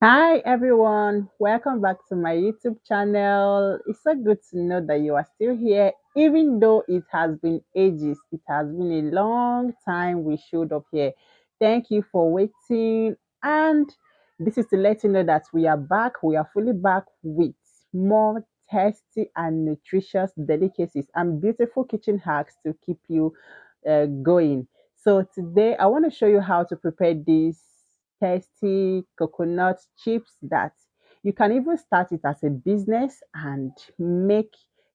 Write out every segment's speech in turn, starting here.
Hi everyone, welcome back to my YouTube channel. It's so good to know that you are still here, even though it has been ages. It has been a long time we showed up here. Thank you for waiting. And this is to let you know that we are back. We are fully back with more tasty and nutritious delicacies and beautiful kitchen hacks to keep you going. So today I want to show you how to prepare these tasty coconut chips that you can even start it as a business and make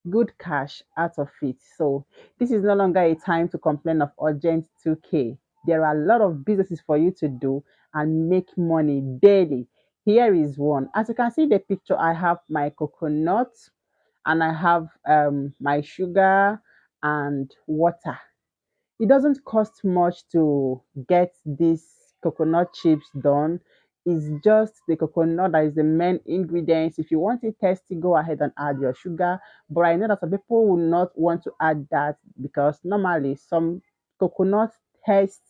good cash out of it. So this is no longer a time to complain of urgent 2K. There are a lot of businesses for you to do and make money daily. Here is one. As you can see the picture, I have my coconut and I have my sugar and water. It doesn't cost much to get these coconut chips done. It's just the coconut that is the main ingredients. If you want it tasty, go ahead and add your sugar. But I know that some people will not want to add that because normally some coconut taste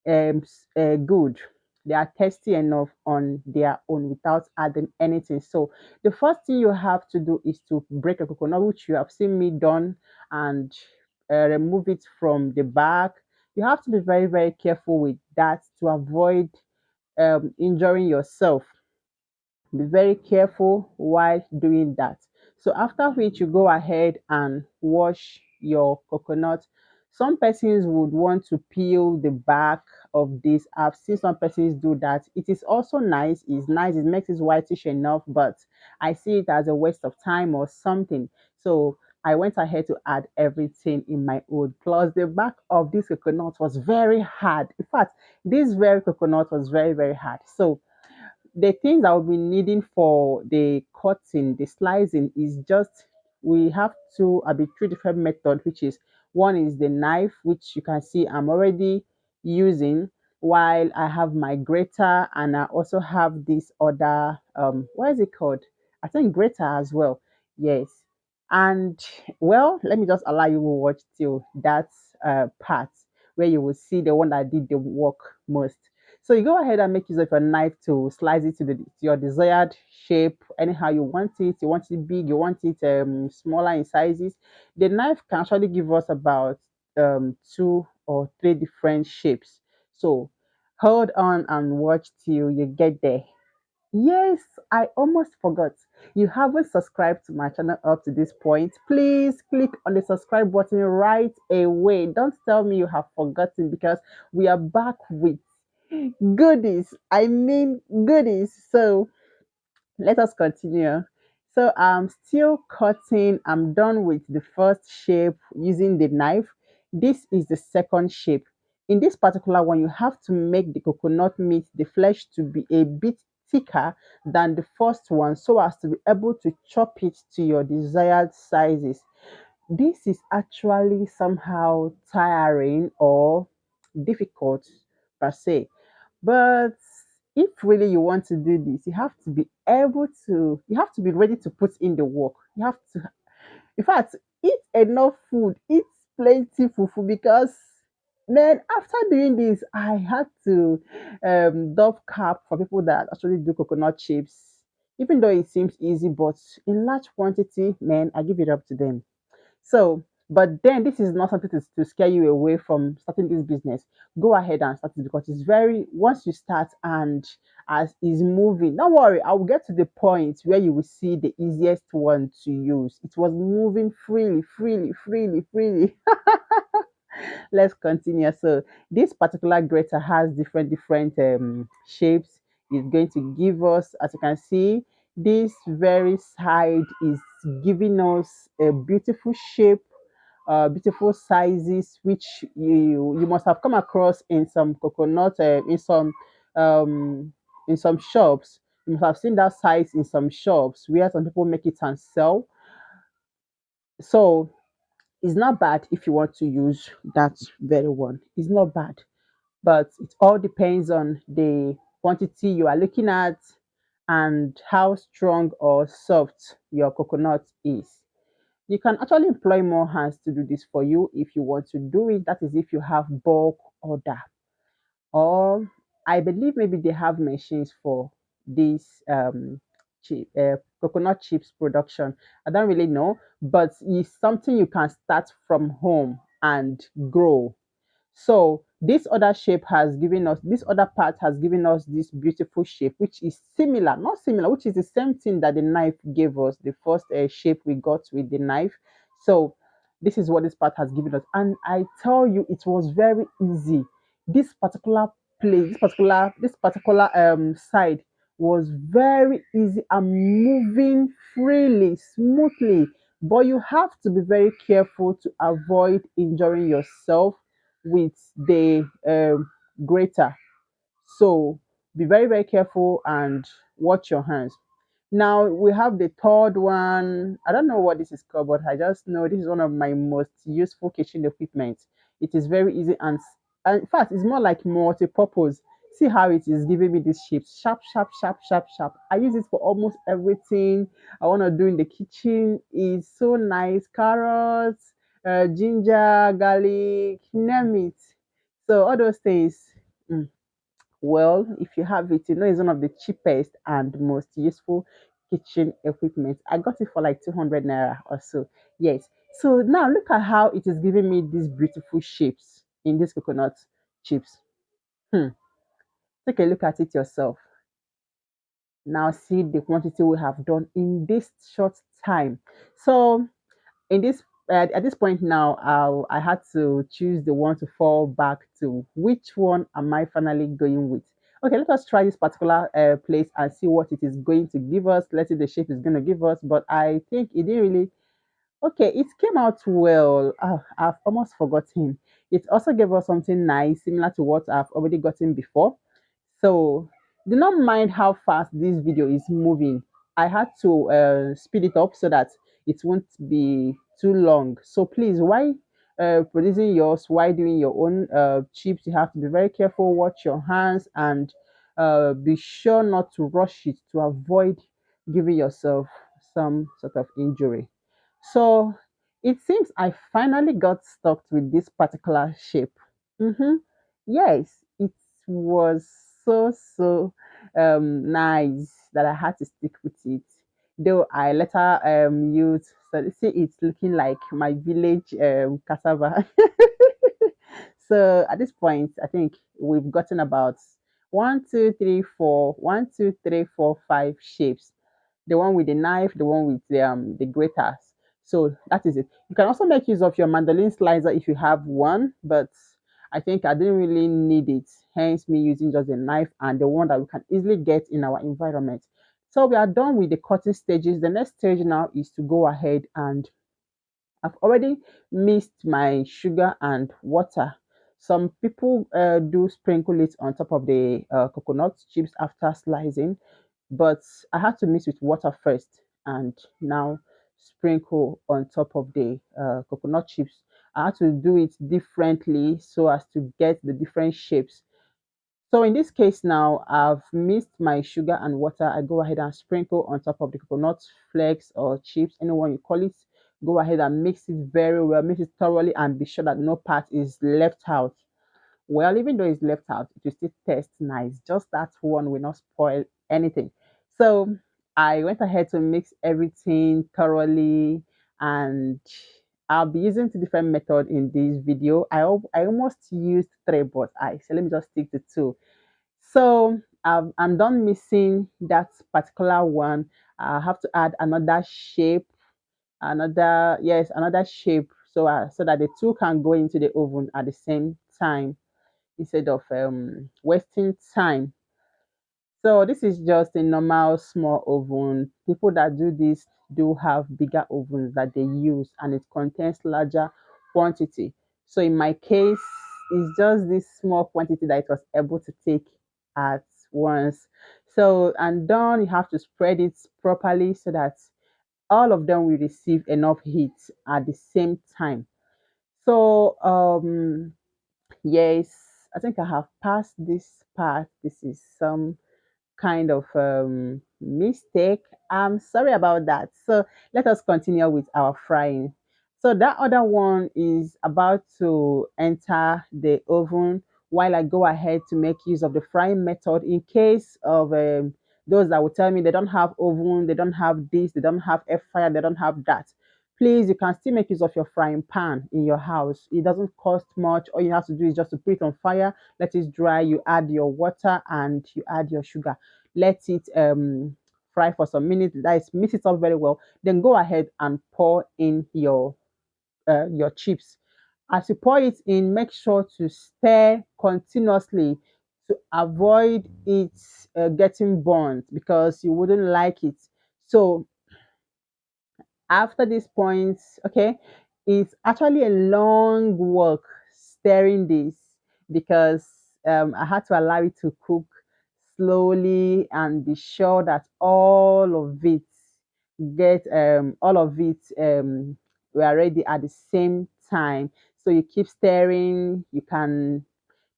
good. They are tasty enough on their own without adding anything. So the first thing you have to do is to break a coconut, which you have seen me done, and remove it from the back. You have to be very, very careful with that to avoid injuring yourself. Be very careful while doing that. So after which you go ahead and wash your coconut. Some persons would want to peel the back of this. I've seen some persons do that. It is also nice. It's nice. It makes it whitish enough, but I see it as a waste of time or something. So I went ahead to add everything in my own. Plus, the back of this coconut was very hard. In fact, this very coconut was very, very hard. So the things I'll be needing for the cutting, the slicing is just we have three different methods, which is one is the knife, which you can see I'm already using, while I have my grater and I also have this other what is it called? I think grater as well. Yes. And well, let me just allow you to watch till that part where you will see the one that did the work most. So you go ahead and make use of a knife to slice it to your desired shape, anyhow you want it. You want it big, you want it smaller in sizes. The knife can actually give us about two or three different shapes. So hold on and watch till you get there. Yes, I almost forgot. You haven't subscribed to my channel up to this point. Please click on the subscribe button right away. Don't tell me you have forgotten because we are back with goodies. I mean goodies. So let us continue. So I'm still cutting. I'm done with the first shape using the knife. This is the second shape. In this particular one, you have to make the coconut meat, the flesh to be a bit thicker than the first one so as to be able to chop it to your desired sizes. This is actually somehow tiring or difficult per se. But if really you want to do this, you have to be ready to put in the work. You have to, in fact, eat enough food, eat plenty fufu because man, after doing this, I had to dove cap for people that actually do coconut chips. Even though it seems easy, but in large quantity, man, I give it up to them. So, but then this is not something to scare you away from starting this business. Go ahead and start it because it's very, once you start and as is moving, don't worry, I will get to the point where you will see the easiest one to use. It was moving freely, freely, freely, freely. Let's continue. So this particular grater has different shapes. It's going to give us, as you can see, this very side is giving us a beautiful shape, beautiful sizes, which you must have come across in some coconut, um, in some shops. You must have seen that size in some shops where some people make it and sell. So it's not bad if you want to use that very one. It's not bad, but it all depends on the quantity you are looking at and how strong or soft your coconut is. You can actually employ more hands to do this for you if you want to do it. That is if you have bulk order. Or I believe maybe they have machines for this coconut chips production? I don't really know, but it's something you can start from home and grow. So this other part has given us this beautiful shape, which is similar, not similar, which is the same thing that the knife gave us, the first shape we got with the knife. So this is what this part has given us. And I tell you, it was very easy. This particular place, this particular side was very easy and moving freely, smoothly. But you have to be very careful to avoid injuring yourself with the grater. So be very, very careful and watch your hands. Now we have the third one. I don't know what this is called, but I just know this is one of my most useful kitchen equipment. It is very easy and in fact, it's more like multi-purpose. See how it is giving me this shape. Sharp, sharp, sharp, sharp, sharp. I use it for almost everything I want to do in the kitchen. It's so nice. Carrots, ginger, garlic, name it. So all those things. mm, well, if you have it, you know it's one of the cheapest and most useful kitchen equipment. I got it for like 200 naira or so. Yes. So now look at how it is giving me these beautiful shapes in these coconut chips. Hmm. Take a look at it yourself. Now see the quantity we have done in this short time. So in this at this point now, I had to choose the one to fall back to. Which one am I finally going with? Okay, let us try this particular place and see what it is going to give us. Let's see the shape it's going to give us. But I think it didn't really. Okay, it came out well. I've almost forgotten. It also gave us something nice, similar to what I've already gotten before. So do not mind how fast this video is moving. I had to speed it up so that it won't be too long. So please, why producing yours, why doing your own chips, you have to be very careful, watch your hands, and be sure not to rush it to avoid giving yourself some sort of injury. So it seems I finally got stuck with this particular shape. Mm-hmm. Yes, it was so nice that I had to stick with it. Though I later used, so see it's looking like my village cassava. So at this point, I think we've gotten about 5 shapes. The one with the knife, the one with the graters. So that is it. You can also make use of your mandolin slicer if you have one, but I think I didn't really need it. Hence me using just a knife and the one that we can easily get in our environment. So we are done with the cutting stages. The next stage now is to go ahead and I've already mixed my sugar and water. Some people do sprinkle it on top of the coconut chips after slicing, but I had to mix with water first and now sprinkle on top of the coconut chips. I had to do it differently so as to get the different shapes. So in this case now, I've mixed my sugar and water. I go ahead and sprinkle on top of the coconut flakes or chips, anyone you call it. Go ahead and mix it very well, mix it thoroughly, and be sure that no part is left out. Well, even though it's left out, it will still taste nice. Just that one will not spoil anything. So I went ahead to mix everything thoroughly, and I'll be using two different methods in this video. I almost used three, but I so let me just stick to two. So I'm done mixing that particular one. I have to add another shape, another shape, so that the two can go into the oven at the same time instead of wasting time. So this is just a normal small oven. People that do this do have bigger ovens that they use and it contains larger quantity. So in my case, it's just this small quantity that it was able to take at once. So and done, you have to spread it properly so that all of them will receive enough heat at the same time. So yes, I think I have passed this part. This is some kind of mistake. I'm sorry about that. So let us continue with our frying. So that other one is about to enter the oven while I go ahead to make use of the frying method in case of Those that will tell me they don't have oven, they don't have this, they don't have air fryer, they don't have that. Please, you can still make use of your frying pan in your house. It doesn't cost much. All you have to do is just to put it on fire, let it dry. You add your water and you add your sugar. Let it fry for some minutes. That is, mix it up very well. Then go ahead and pour in your chips. As you pour it in, make sure to stir continuously to avoid it getting burnt because you wouldn't like it. So after this point, okay, it's actually a long work stirring this because I had to allow it to cook slowly and be sure that all of it were ready at the same time. So you keep stirring, you can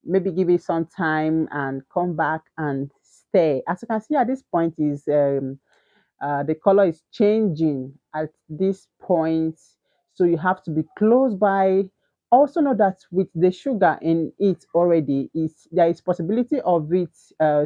maybe give it some time and come back and stir. As you can see at this point is the color is changing at this point, so you have to be close by. Also know that with the sugar in it already, is there is possibility of it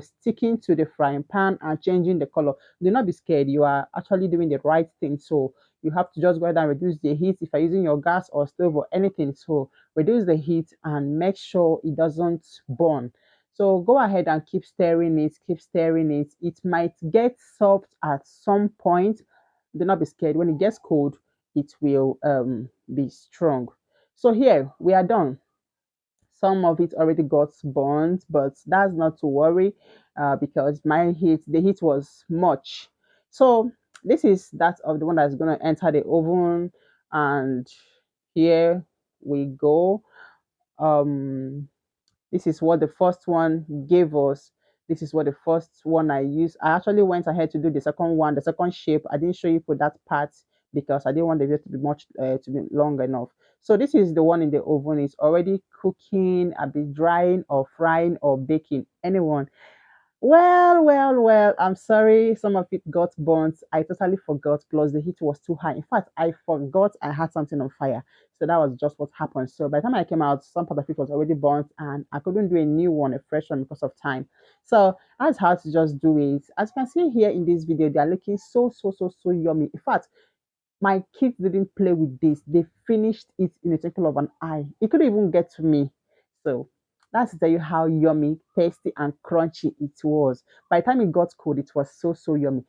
sticking to the frying pan and changing the color. Do not be scared, you are actually doing the right thing. So you have to just go ahead and reduce the heat if you're using your gas or stove or anything. So reduce the heat and make sure it doesn't burn. So go ahead and keep stirring it, keep stirring it. It might get soft at some point. Do not be scared. When it gets cold, it will be strong. So here we are done. Some of it already got burnt, but that's not to worry because the heat was much. So this is that of the one that's going to enter the oven. And here we go. Um, this is what the first one gave us. This is what the first one I used. I actually went ahead to do the second one, the second shape. I didn't show you for that part because I didn't want the video to be to be long enough. So this is the one in the oven. It's already cooking. I'll be drying or frying or baking. Anyone. Well, I'm sorry. Some of it got burnt. I totally forgot. Plus, the heat was too high. In fact, I forgot I had something on fire. So that was just what happened. So by the time I came out, some part of it was already burnt, and I couldn't do a new one, a fresh one, because of time. So I just had to just do it. As you can see here in this video, they are looking so yummy. In fact, my kids didn't play with this. They finished it in a twinkle of an eye. It couldn't even get to me. So that's to tell you how yummy, tasty, and crunchy it was. By the time it got cold, it was so yummy.